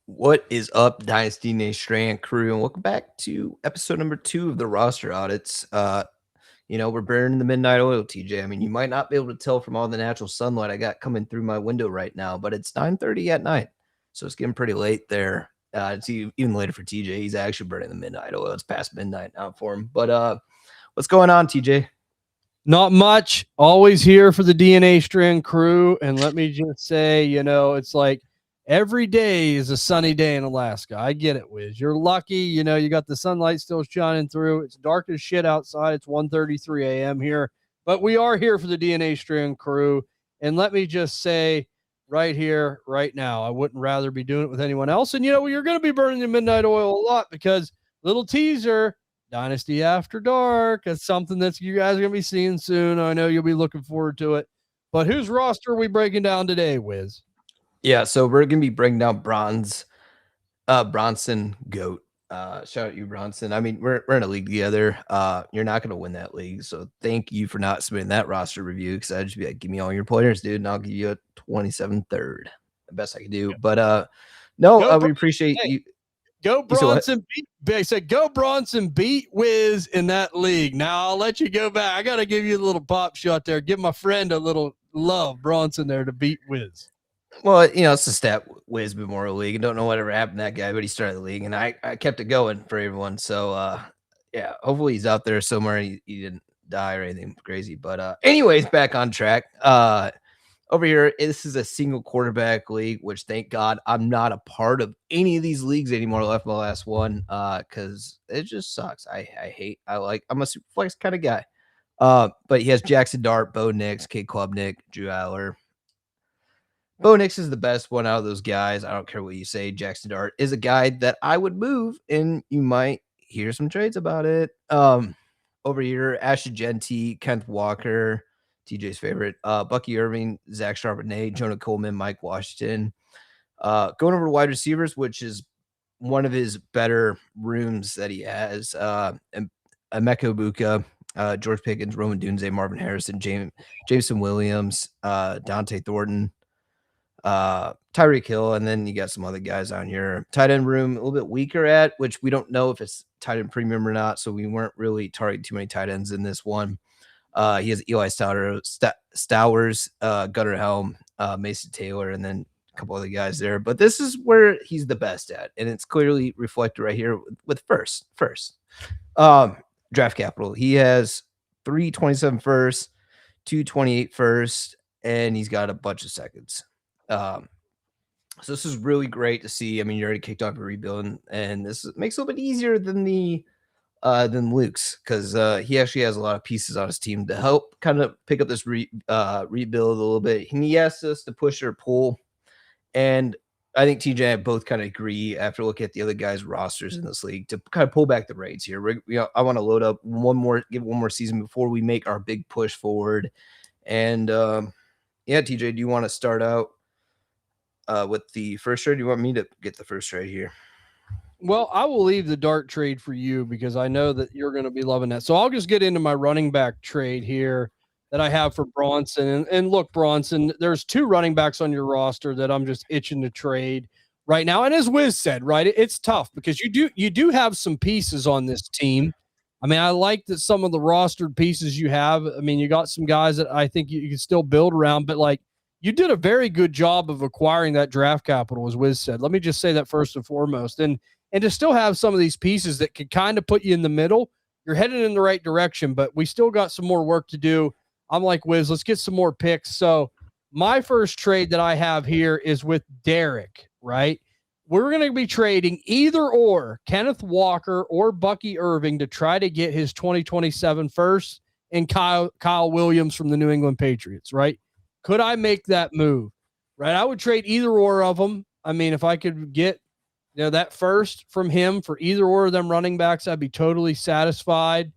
What is up, Dynasty DNA STRAND crew, and welcome back to episode number 2 of the roster audits. We're burning the midnight oil, TJ. I mean, you might not be able to tell from all the natural sunlight I got coming through my window right now, but it's 9:30 at night, so it's getting pretty late there. It's even later for TJ. He's actually burning the midnight oil. It's past midnight now for him. But what's going on, TJ? Not much. Always here for the DNA Strand crew. And let me just say, it's like every day is a sunny day in Alaska. I get it, Wiz. You're lucky. You got the sunlight still shining through. It's dark as shit outside. It's 1:33 a.m. here. But we are here for the DNA Strand crew. And let me just say right here, right now, I wouldn't rather be doing it with anyone else. And, you're going to be burning the midnight oil a lot because little teaser, Dynasty After Dark. That's something that you guys are going to be seeing soon. I know you'll be looking forward to it. But whose roster are we breaking down today, Wiz? Yeah, so we're going to be breaking down Bronson GOAT. Shout out you, Bronson. I mean, we're in a league together. You're not going to win that league, so thank you for not submitting that roster review, because I'd just be like, give me all your players, dude, and I'll give you a 27 third. The best I can do. But we appreciate you. Go Bronson beat. I said go Bronson beat Wizz in that league. Now I'll let you go back. I got to give you a little pop shot there. Give my friend a little love, Bronson, there to beat Wizz. Well, it's a stat Wizz Memorial League. I don't know whatever happened to that guy, but he started the league, and I kept it going for everyone. So yeah, hopefully he's out there somewhere. He didn't die or anything crazy. But anyways, back on track. Over here, this is a single quarterback league, which thank God I'm not a part of any of these leagues anymore. Left my last one because it just sucks. I'm a super flex kind of guy. But he has Jackson Dart, Bo Nix, Kate Klubnik, Drew Aller. Bo Nix is the best one out of those guys. I don't care what you say. Jackson Dart is a guy that I would move, and you might hear some trades about it. Over here, Ashton Genty, Kenneth Walker, TJ's favorite, Bucky Irving, Zach Charbonnet, Jonah Coleman, Mike Washington. Going over to wide receivers, which is one of his better rooms that he has. And Emeka Ibuka, George Pickens, Roman Dunze, Marvin Harrison, Jameson Williams, Dante Thornton, Tyreek Hill, and then you got some other guys on here. Tight end room, a little bit weaker at, which we don't know if it's tight end premium or not, so we weren't really targeting too many tight ends in this one. He has Eli Stowers, Gunnar Helm, Mason Taylor, and then a couple other guys there. But this is where he's the best at, and it's clearly reflected right here with first. Draft capital. He has 327 first, 228 first, and he's got a bunch of seconds. So this is really great to see. I mean, you already kicked off a rebuilding, and this makes it a little bit easier than Luke's, because he actually has a lot of pieces on his team to help kind of pick up this rebuild a little bit. And he asked us to push or pull, and I think TJ and I both kind of agree after looking at the other guys' rosters in this league to kind of pull back the reins here. I want to load up give one more season before we make our big push forward. And yeah, TJ, do you want to start out with the first trade? Do you want me to get the first trade here? Well, I will leave the Dart trade for you because I know that you're going to be loving that. So I'll just get into my running back trade here that I have for Bronson. And look, Bronson, there's 2 running backs on your roster that I'm just itching to trade right now. And as Wiz said, right, it's tough because you do have some pieces on this team. I mean, I like that some of the rostered pieces you have. I mean, you got some guys that I think you can still build around, but like you did a very good job of acquiring that draft capital, as Wiz said. Let me just say that first and foremost. And to still have some of these pieces that could kind of put you in the middle, you're headed in the right direction, but we still got some more work to do. I'm like, Wiz, let's get some more picks. So my first trade that I have here is with Derek, right? We're going to be trading either or Kenneth Walker or Bucky Irving to try to get his 2027 first and Kyle Williams from the New England Patriots, right? Could I make that move, right? I would trade either or of them. I mean, if I could get that first from him for either or of them running backs, I'd be totally satisfied.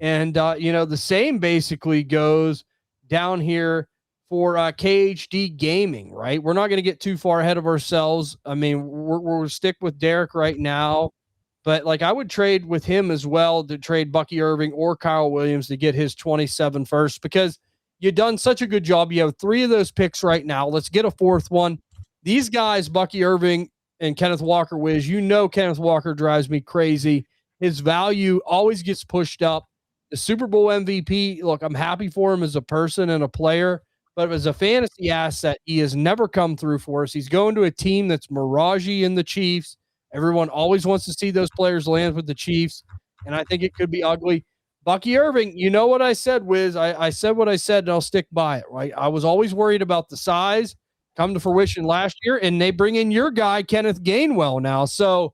And, the same basically goes down here for KHD Gaming, right? We're not going to get too far ahead of ourselves. I mean, we'll stick with Derek right now. But, like, I would trade with him as well to trade Bucky Irving or Kyle Williams to get his 27 first because you've done such a good job. You have 3 of those picks right now. Let's get a 4th one. These guys, Bucky Irving and Kenneth Walker, Wiz, Kenneth Walker drives me crazy. His value always gets pushed up. The Super Bowl MVP, look, I'm happy for him as a person and a player, but as a fantasy asset, he has never come through for us. He's going to a team that's miragey in the Chiefs. Everyone always wants to see those players land with the Chiefs, and I think it could be ugly. Bucky Irving, you know what I said, Wiz. I said what I said, and I'll stick by it, right? I was always worried about the size. Come to fruition last year, and they bring in your guy, Kenneth Gainwell, now. So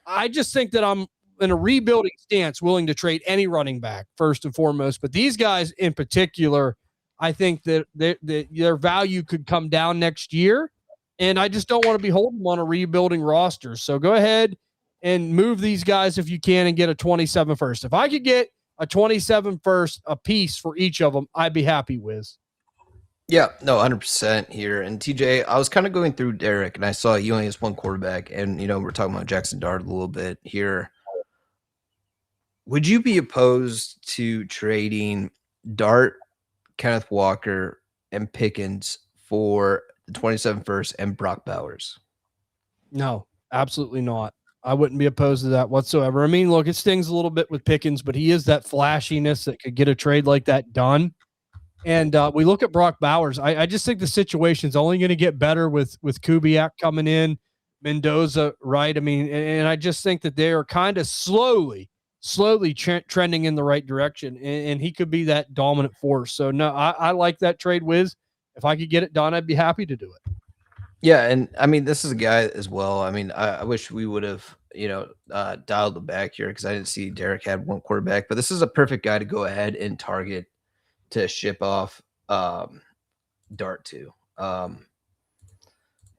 I just think that I'm in a rebuilding stance, willing to trade any running back first and foremost. But these guys in particular, I think that their value could come down next year, and I just don't want to be holding them on a rebuilding roster. So go ahead and move these guys if you can and get a 27 first. If I could get a 27 first a piece for each of them, I'd be happy with. Yeah, no, 100% here. And TJ, I was kind of going through Derek, and I saw he only has one quarterback, and we're talking about Jackson Dart a little bit here. Would you be opposed to trading Dart, Kenneth Walker, and Pickens for the 27 first and Brock Bowers? No, absolutely not. I wouldn't be opposed to that whatsoever. I mean, look, it stings a little bit with Pickens, but he is that flashiness that could get a trade like that done. And we look at Brock Bowers. I just think the situation's only going to get better with Kubiak coming in, Mendoza, right? I mean, and I just think that they are kind of slowly trending in the right direction, and he could be that dominant force. So, no, I like that trade, Wiz. If I could get it done, I'd be happy to do it. Yeah, and I mean, this is a guy as well. I mean, I wish we would have, dialed it back here because I didn't see Derek had one quarterback, but this is a perfect guy to go ahead and target to ship off Dart to.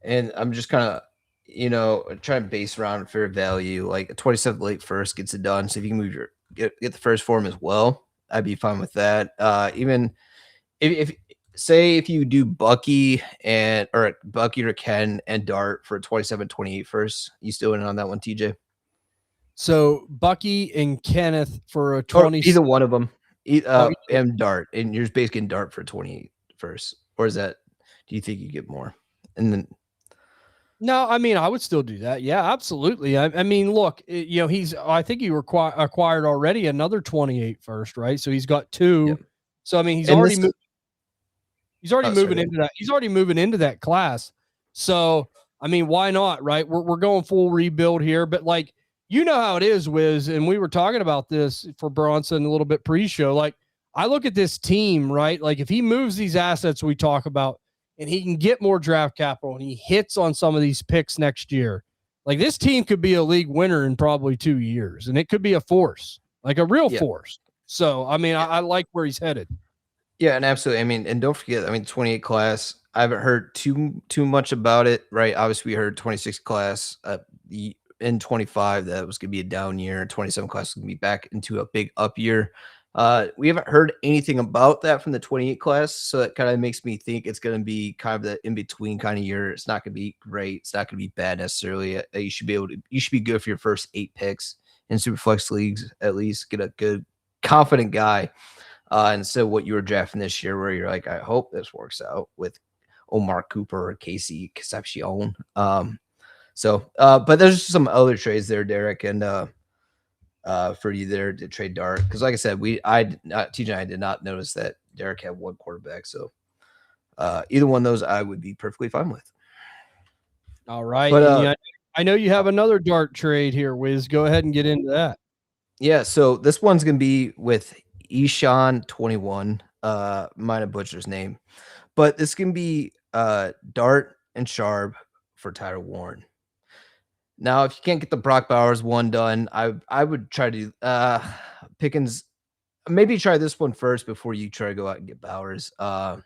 And I'm just kind of, trying to base around fair value. Like a 27 late first gets it done. So if you can move get the first for him as well, I'd be fine with that. Even if say if you do Bucky or Ken and Dart for 27-28 first, you still in on that one, TJ? So Bucky and Kenneth for a 20. Either one of them. And Dart, and you're just basically in Dart for 28 first, or is that? Do you think you get more? And then, no, I mean, I would still do that. Yeah, absolutely. I mean, look, I think he acquired already another 28 first, right? So he's got two. Yep. So I mean, he's already moving into that. He's already moving into that class. So I mean, why not, right? We're going full rebuild here, but like. You know how it is, Wiz, and we were talking about this for Bronson a little bit pre-show. Like, I look at this team, right? Like, if he moves these assets we talk about and he can get more draft capital and he hits on some of these picks next year, like this team could be a league winner in probably 2 years, and it could be a force, like a real force. So, I mean, I like where he's headed. Yeah, and absolutely. I mean, and don't forget, 28 class, I haven't heard too much about it, right? Obviously, we heard 26 class, in 25 that was going to be a down year. 27 class was going to be back into a big up year. We haven't heard anything about that from the 28 class, so that kind of makes me think it's going to be kind of the in between kind of year. It's not going to be great. It's not going to be bad necessarily. You should be good for your first 8 picks in Superflex leagues. At least get a good, confident guy instead of what you were drafting this year, where you're like, I hope this works out with Omar Cooper or Casey Concepcion. But there's some other trades there, Derek, and for you there to trade Dart, because like I said, TJ and I did not notice that Derek had one quarterback, so either one of those I would be perfectly fine with. All right, but I know you have another Dart trade here, Wiz. Go ahead and get into that. Yeah, so this one's gonna be with Eshawn21. Might have butchered his name, but this can be Dart and Sharp for Tyler Warren. Now, if you can't get the Brock Bowers one done, I would try to Pickens. Maybe try this one first before you try to go out and get Bowers. Because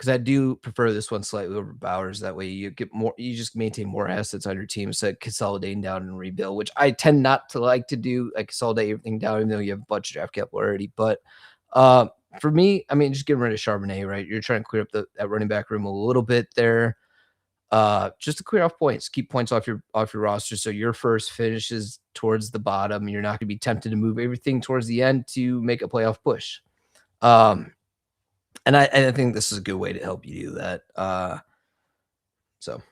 I do prefer this one slightly over Bowers. That way you get more. You just maintain more assets on your team instead of consolidating down and rebuild, which I tend not to like to do. I consolidate everything down, even though you have a bunch of draft capital already. But for me, I mean, just getting rid of Charbonnet, right? You're trying to clear up that running back room a little bit there. Just to clear off points, keep points off your roster, so your first finishes towards the bottom. You're not going to be tempted to move everything towards the end to make a playoff push. And I think this is a good way to help you do that. So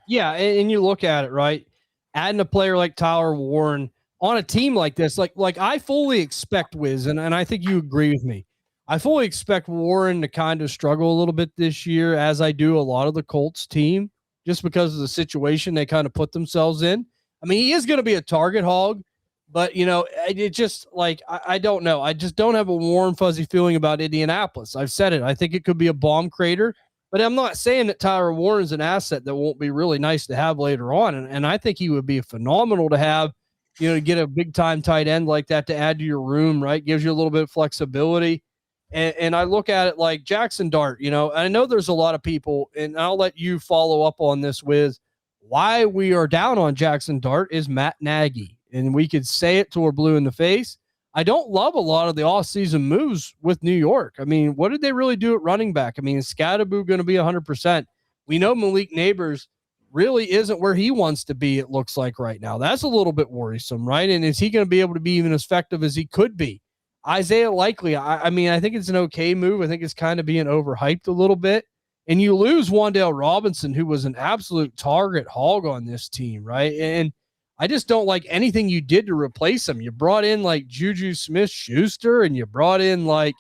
Yeah, and you look at it, right? Adding a player like Tyler Warren on a team like this, like I fully expect Wiz, and I think you agree with me. I fully expect Warren to kind of struggle a little bit this year, as I do a lot of the Colts team, just because of the situation they kind of put themselves in. I mean, he is going to be a target hog, but it just like I don't know. I just don't have a warm, fuzzy feeling about Indianapolis. I've said it. I think it could be a bomb crater. But I'm not saying that Tyler Warren is an asset that won't be really nice to have later on. And I think he would be phenomenal to have, to get a big time tight end like that to add to your room, right? Gives you a little bit of flexibility. And I look at it like Jackson Dart, I know there's a lot of people, and I'll let you follow up on this with why we are down on Jackson Dart is Matt Nagy. And we could say it till we're blue in the face. I don't love a lot of the offseason moves with New York. I mean, what did they really do at running back? I mean, is Scatterboo going to be 100%? We know Malik Neighbors really isn't where he wants to be, it looks like right now. That's a little bit worrisome, right? And is he going to be able to be even as effective as he could be? Isaiah Likely, I mean, I think it's an okay move. I think it's kind of being overhyped a little bit. And you lose Wan'Dale Robinson, who was an absolute target hog on this team, right? And I just don't like anything you did to replace him. You brought in like Juju Smith-Schuster, and you brought in like,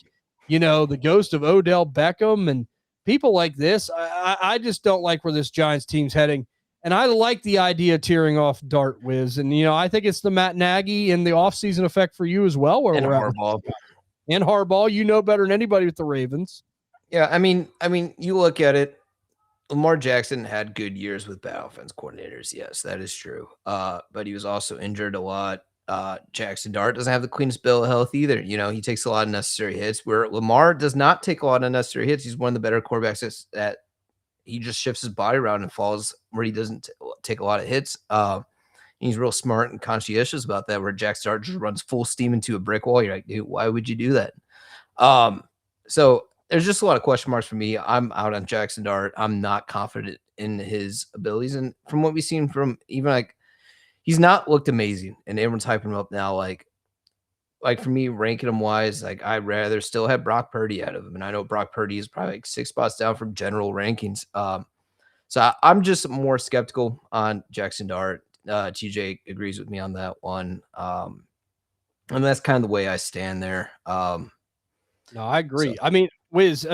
the ghost of Odell Beckham and people like this. I just don't like where this Giants team's heading. And I like the idea of tearing off Dart Wiz. And, I think it's the Matt Nagy and the offseason effect for you as well. Where And we're Harbaugh. And Harbaugh, you know better than anybody with the Ravens. Yeah, I mean, you look at it. Lamar Jackson had good years with bad offense coordinators. Yes, that is true. But he was also injured a lot. Jackson Dart doesn't have the cleanest bill of health either. He takes a lot of necessary hits, where Lamar does not take a lot of necessary hits. He's one of the better quarterbacks that he just shifts his body around and falls where he doesn't take a lot of hits. He's real smart and conscientious about that, where Jackson Dart just runs full steam into a brick wall. You're like, dude, why would you do that? So there's just a lot of question marks for me. I'm out on Jackson Dart. I'm not confident in his abilities. And from what we've seen from even like, he's not looked amazing, and everyone's hyping him up now. Like for me, ranking him wise, like I'd rather still have Brock Purdy out of him. And I know Brock Purdy is probably like 6 spots down from general rankings. So I'm just more skeptical on Jackson Dart. TJ agrees with me on that one. And that's kind of the way I stand there. No, I agree. So. I mean, Wiz,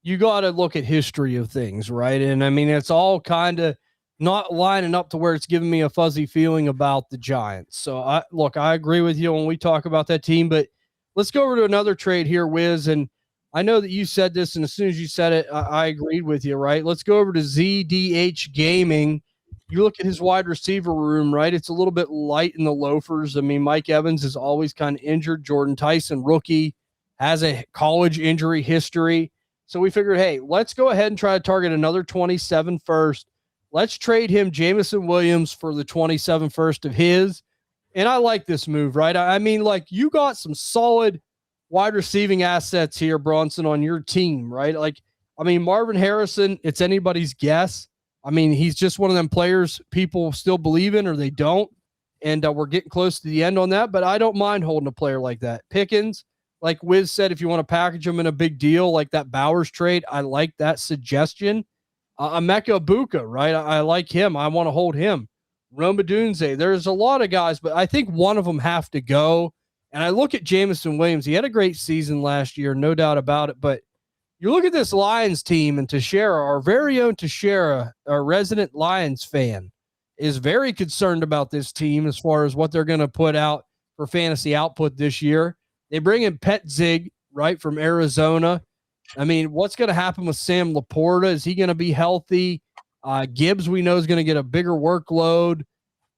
you got to look at history of things, right? And I mean, it's all kind of not lining up to where it's giving me a fuzzy feeling about the Giants. So I agree with you when we talk about that team, but let's go over to another trade here, Wiz. And I know that you said this, and as soon as you said it, I agreed with you, right? Let's go over to ZDH Gaming. You look at his wide receiver room, right? It's a little bit light in the loafers. I mean, Mike Evans is always kind of injured. Jordan Tyson, rookie, has a college injury history. So we figured, hey, let's go ahead and try to target another 27 first. Let's trade him Jameson Williams for the 27 first of his. And I like this move, right? I mean, like, you got some solid wide receiving assets here, Bronson, on your team, right? Like, I mean, Marvin Harrison, it's anybody's guess. I mean, he's just one of them players people still believe in or they don't. And we're getting close to the end on that, but I don't mind holding a player like that. Pickens, like Wiz said, if you want to package him in a big deal like that Bowers trade, I like that suggestion. Emeka Egbuka, right? I like him. I want to hold him. Rome Odunze. There's a lot of guys, but I think one of them have to go. And I look at Jameson Williams. He had a great season last year, no doubt about it. But you look at this Lions team, and Teixeira, our very own Teixeira, our resident Lions fan, is very concerned about this team as far as what they're going to put out for fantasy output this year. They bring in Pet Zig, right, from Arizona. I mean, what's going to happen with Sam Laporta? Is he going to be healthy? Gibbs, we know, is going to get a bigger workload.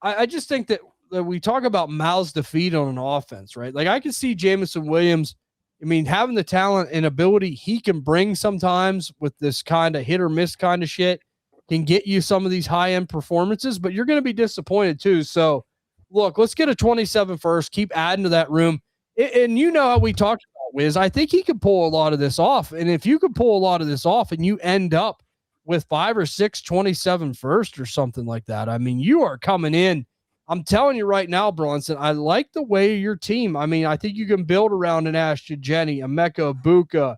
I just think that we talk about mouths to feed on an offense, right? Like, I can see Jameson Williams, I mean, having the talent and ability he can bring sometimes with this kind of hit or miss kind of shit can get you some of these high-end performances, but you're going to be disappointed too. So, look, let's get a 27 first, keep adding to that room. And you know how we talked about Wiz. I think he could pull a lot of this off. And if you could pull a lot of this off and you end up with 5 or 6 27 first or something like that, I mean, you are coming in. I'm telling you right now, Bronson, I like the way your team, I mean, I think you can build around an Ashton Jenny, Emeka Egbuka,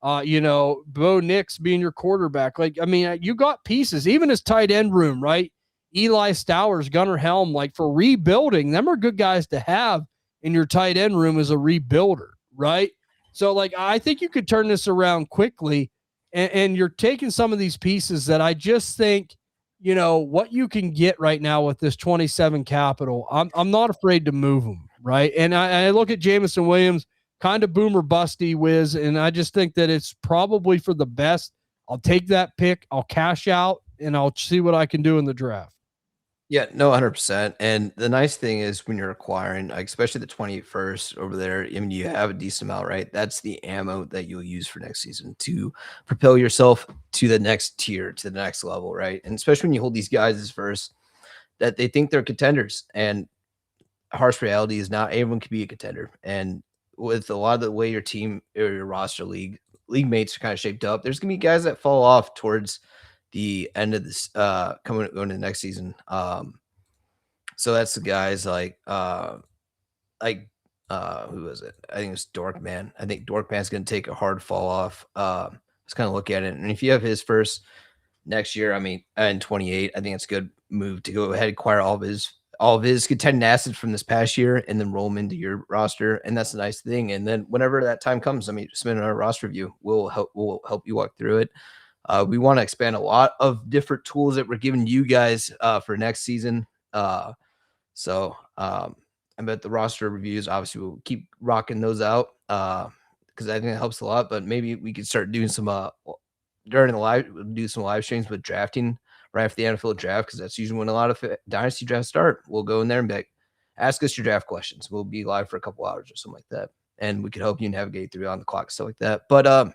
Bo Nix being your quarterback. Like, I mean, you got pieces, even his tight end room, right? Eli Stowers, Gunnar Helm, like for rebuilding, them are good guys to have in your tight end room as a rebuilder, right? So, like, I think you could turn this around quickly, and you're taking some of these pieces that I just think, what you can get right now with this 27 capital. I'm not afraid to move them, right? And I look at Jameson Williams, kind of boomer busty Wizz, and I just think that it's probably for the best. I'll take that pick, I'll cash out, and I'll see what I can do in the draft. Yeah, no, 100%. And the nice thing is when you're acquiring, like, especially the 21st over there, I mean, you have a decent amount, right? That's the ammo that you'll use for next season to propel yourself to the next tier, to the next level, right? And especially when you hold these guys as first, that they think they're contenders. And harsh reality is not everyone can be a contender. And with a lot of the way your team or your roster league mates are kind of shaped up, there's gonna be guys that fall off towards the end of this going to the next season. So that's the guys like who was it? I think it was Dorkman. I think Dorkman's gonna take a hard fall off. Let's kind of look at it. And if you have his first next year, I mean, in 28, I think it's a good move to go ahead and acquire all of his contending assets from this past year and then roll them into your roster. And that's a nice thing. And then whenever that time comes, I mean, submit our roster review. We'll help you walk through it. We want to expand a lot of different tools that we're giving you guys for next season. I bet the roster reviews, obviously, we'll keep rocking those out because I think it helps a lot. But maybe we could start doing some during the live, we'll do some live streams with drafting right after the NFL draft, because that's usually when a lot of dynasty drafts start. We'll go in there and be like, ask us your draft questions. We'll be live for a couple hours or something like that, and we could help you navigate through on the clock, stuff like that. But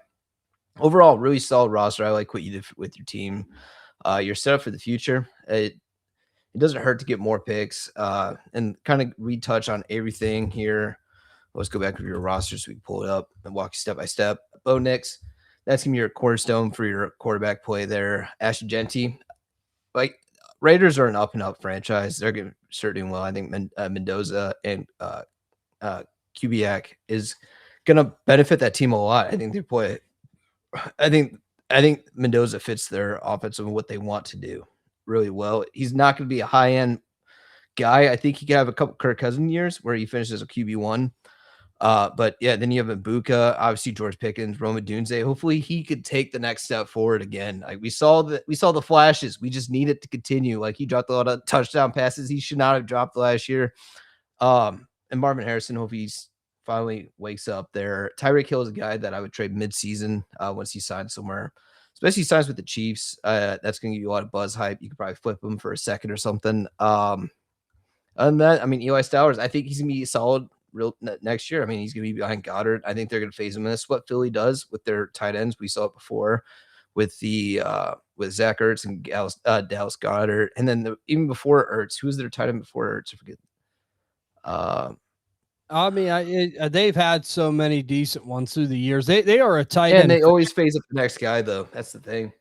overall, really solid roster. I like what you did with your team. You're set up for the future. It doesn't hurt to get more picks and kind of retouch on everything here. Let's go back to your roster so we can pull it up and walk you step by step. Bo Nix, that's going to be your cornerstone for your quarterback play there. Ashton Genty, like, Raiders are an up and up franchise. They're going to start doing well. I think Mendoza and Kubiak is going to benefit that team a lot. I think they play. I think Mendoza fits their offense and what they want to do really well. He's not going to be a high end guy. I think he could have a couple Kirk Cousins years where he finishes a QB1. But yeah, then you have Ibuka, obviously George Pickens, Roma Dunze. Hopefully he could take the next step forward again. Like, we saw the flashes. We just need it to continue. Like, he dropped a lot of touchdown passes he should not have dropped last year. And Marvin Harrison, hope he's finally wakes up there. Tyreek Hill is a guy that I would trade mid-season once he signs somewhere, especially he signs with the Chiefs. That's going to give you a lot of buzz hype. You could probably flip him for a second or something. Other than that, I mean, Eli Stowers, I think he's going to be solid next year. I mean, he's going to be behind Goddard. I think they're going to phase him. That's what Philly does with their tight ends. We saw it before with with Zach Ertz and Dallas Goddard. And then even before Ertz, who was their tight end before Ertz? I forget. I mean, they've had so many decent ones through the years. They are a tight end. And they always phase up the next guy, though. That's the thing.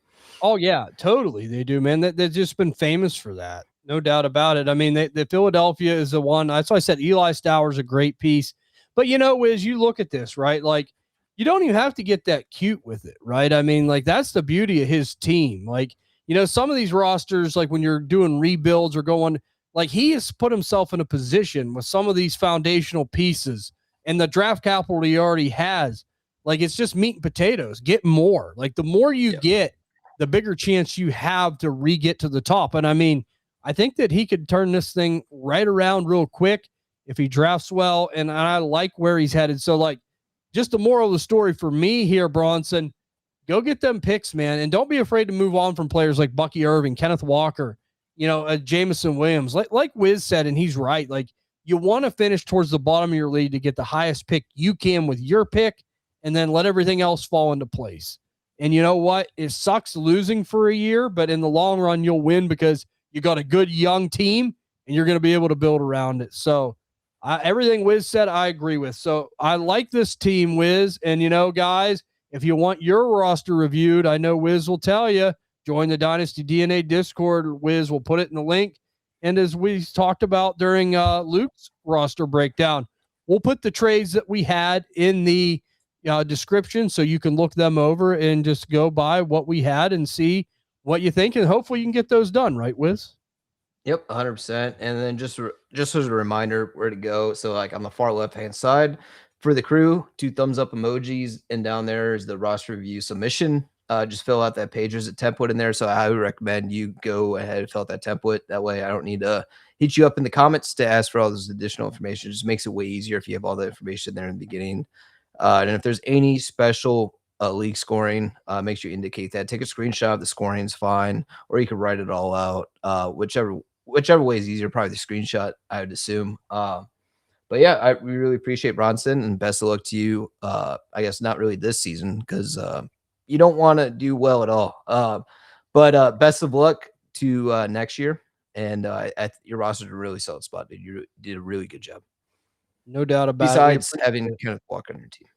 Oh, yeah, totally. They do, man. They've just been famous for that. No doubt about it. I mean, the Philadelphia is the one. That's why I said Eli Stowers a great piece. But, Wiz, you look at this, right? Like, you don't even have to get that cute with it, right? I mean, like, that's the beauty of his team. Like, some of these rosters, like when you're doing rebuilds or going – like, he has put himself in a position with some of these foundational pieces and the draft capital he already has. Like, it's just meat and potatoes. Get more. Like, the more you get, the bigger chance you have to re-get to the top. And I mean, I think that he could turn this thing right around real quick if he drafts well. And I like where he's headed. So, like, just the moral of the story for me here, Bronson, go get them picks, man. And don't be afraid to move on from players like Bucky Irving, Kenneth Walker, Jameson Williams, like Wiz said, and he's right. Like, you want to finish towards the bottom of your league to get the highest pick you can with your pick, and then let everything else fall into place. And you know what? It sucks losing for a year, but in the long run, you'll win because you got a good young team and you're going to be able to build around it. So everything Wiz said, I agree with. So I like this team, Wiz. And, guys, if you want your roster reviewed, I know Wiz will tell you, join the Dynasty DNA Discord. Wiz will put it in the link. And as we talked about during Luke's roster breakdown, we'll put the trades that we had in the description so you can look them over and just go by what we had and see what you think. And hopefully you can get those done, right, Wiz? Yep, 100%. And then just as a reminder where to go. So like on the far left-hand side for the crew, 2 thumbs up emojis, and down there is the roster review submission. Just fill out that page. There's a template in there, so I would recommend you go ahead and fill out that template. That way I don't need to hit you up in the comments to ask for all this additional information. It just makes it way easier if you have all the information there in the beginning. And if there's any special league scoring, make sure you indicate that. Take a screenshot of the scoring is fine, or you can write it all out. Whichever way is easier, probably the screenshot, I would assume. But yeah, we really appreciate Bronson, and best of luck to you. I guess not really this season because you don't want to do well at all. But best of luck to next year. And your roster's a really solid spot, dude. You did a really good job. No doubt about it. Besides having Kenneth Walker on your team.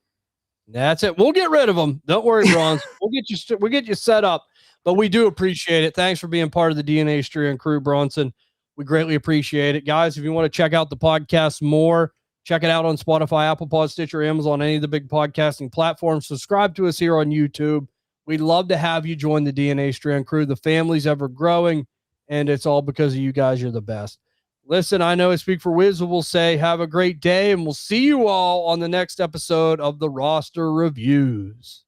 That's it. We'll get rid of them. Don't worry, Bronson. We'll get you set up. But we do appreciate it. Thanks for being part of the DNA Strand crew, Bronson. We greatly appreciate it. Guys, if you want to check out the podcast more, check it out on Spotify, Apple Pod, Stitcher, Amazon, any of the big podcasting platforms. Subscribe to us here on YouTube. We'd love to have you join the DNA Strand crew. The family's ever growing, and it's all because of you guys. You're the best. Listen, I know I speak for Wizz, but we'll say have a great day, and we'll see you all on the next episode of the Roster Reviews.